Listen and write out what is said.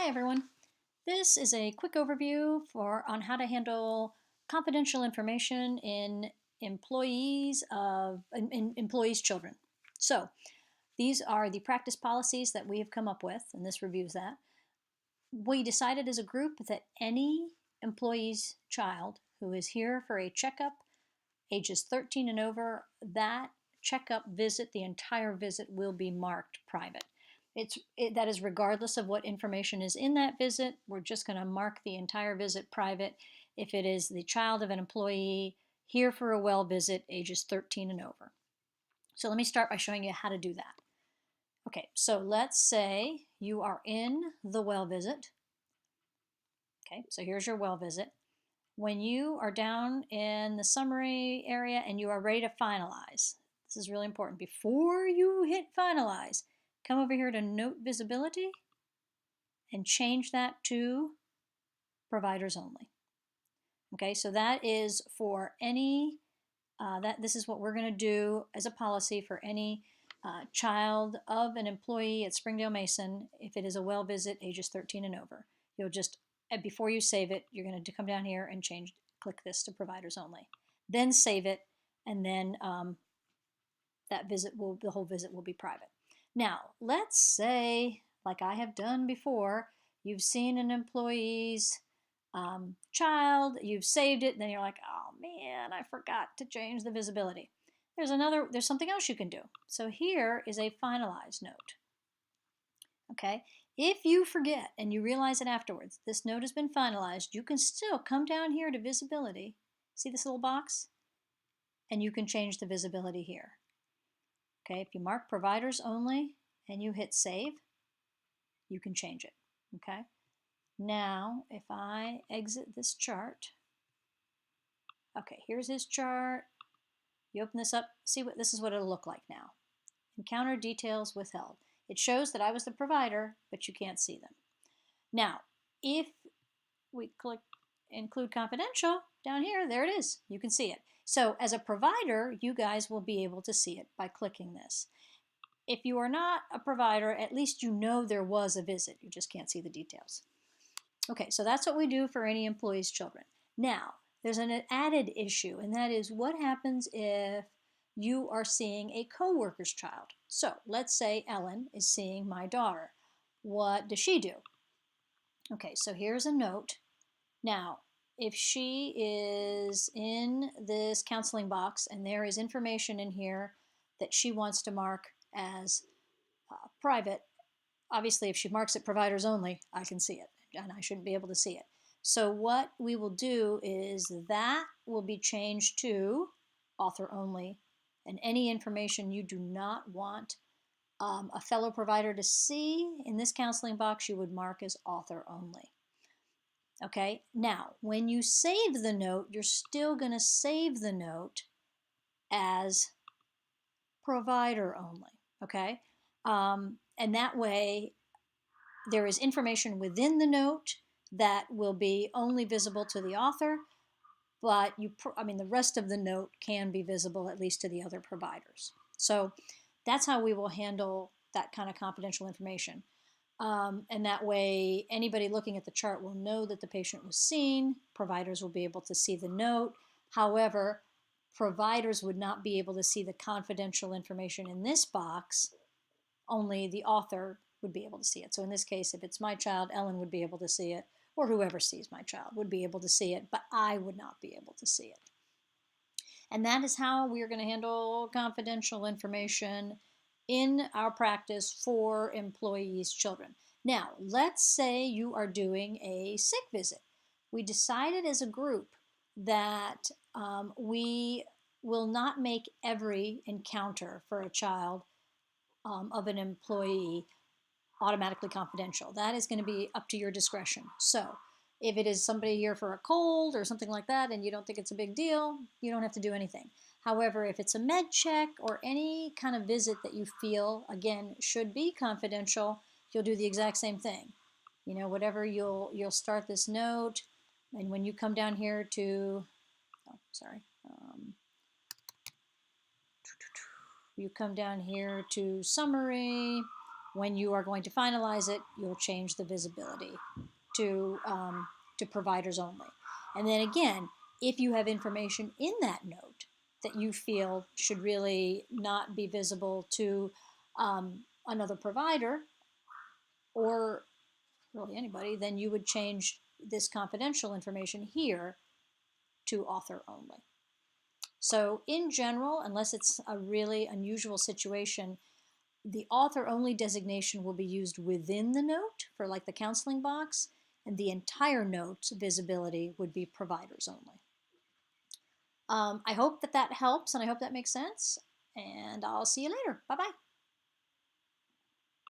Hi everyone. This is a quick overview on how to handle confidential information in employees' children. So these are the practice policies that we have come up with, and this reviews that. We decided as a group that any employee's child who is here for a checkup, ages 13 and over, that checkup visit, the entire visit will be marked private. That is regardless of what information is in that visit. We're just going to mark the entire visit private if it is the child of an employee here for a well visit, ages 13 and over. So let me start by showing you how to do that. Okay, so let's say you are in the well visit. Okay, so here's your well visit. When you are down in the summary area and you are ready to finalize, this is really important. Before you hit finalize, come over here to Note Visibility and change that to Providers Only. Okay, so that is for any, this is what we're going to do as a policy for any child of an employee at Springdale Mason if it is a well visit ages 13 and over. You'll just, before you save it, you're going to come down here and click this to Providers Only. Then save it, and then the whole visit will be private. Now, let's say, like I have done before, you've seen an employee's child, you've saved it, and then you're like, oh man, I forgot to change the visibility. There's something else you can do. So here is a finalize note. Okay, if you forget and you realize it afterwards, this note has been finalized, you can still come down here to visibility. See this little box? And you can change the visibility here. Okay, if you mark Providers Only and you hit Save, you can change it. Okay, now if I exit this chart, okay, here's his chart. You open this up, this is what it'll look like now. Encounter details withheld. It shows that I was the provider, but you can't see them. Now, if we click Include Confidential down here, there it is. You can see it. So as a provider, you guys will be able to see it by clicking this. If you are not a provider, at least you know there was a visit. You just can't see the details. Okay, so that's what we do for any employee's children. Now, there's an added issue, and that is what happens if you are seeing a coworker's child. So let's say Ellen is seeing my daughter. What does she do? Okay, so here's a note. Now, if she is in this counseling box and there is information in here that she wants to mark as private, obviously if she marks it Providers Only, I can see it and I shouldn't be able to see it. So what we will do is that will be changed to Author Only, and any information you do not want a fellow provider to see in this counseling box, you would mark as Author Only. Okay, now when you save the note, you're still going to save the note as Provider Only. Okay, and that way there is information within the note that will be only visible to the author, but the rest of the note can be visible at least to the other providers. So that's how we will handle that kind of confidential information. And that way, anybody looking at the chart will know that the patient was seen. Providers will be able to see the note. However, providers would not be able to see the confidential information in this box. Only the author would be able to see it. So in this case, if it's my child, Ellen would be able to see it, or whoever sees my child would be able to see it, but I would not be able to see it. And that is how we are going to handle confidential information in our practice for employees' children. Now, let's say you are doing a sick visit. We decided as a group that we will not make every encounter for a child of an employee automatically confidential. That is going to be up to your discretion. So if it is somebody here for a cold or something like that and you don't think it's a big deal, you don't have to do anything. However, if it's a med check or any kind of visit that you feel, again, should be confidential, you'll do the exact same thing. You know, whatever, you'll start this note, and when you come down here to, you come down here to summary, when you are going to finalize it, you'll change the visibility to, to providers only. And then again, if you have information in that note that you feel should really not be visible to another provider or really anybody, then you would change this confidential information here to author only. So in general, unless it's a really unusual situation, the author only designation will be used within the note for like the counseling box, and the entire note visibility would be providers only. I hope that helps, and I hope that makes sense, and I'll see you later. Bye-bye.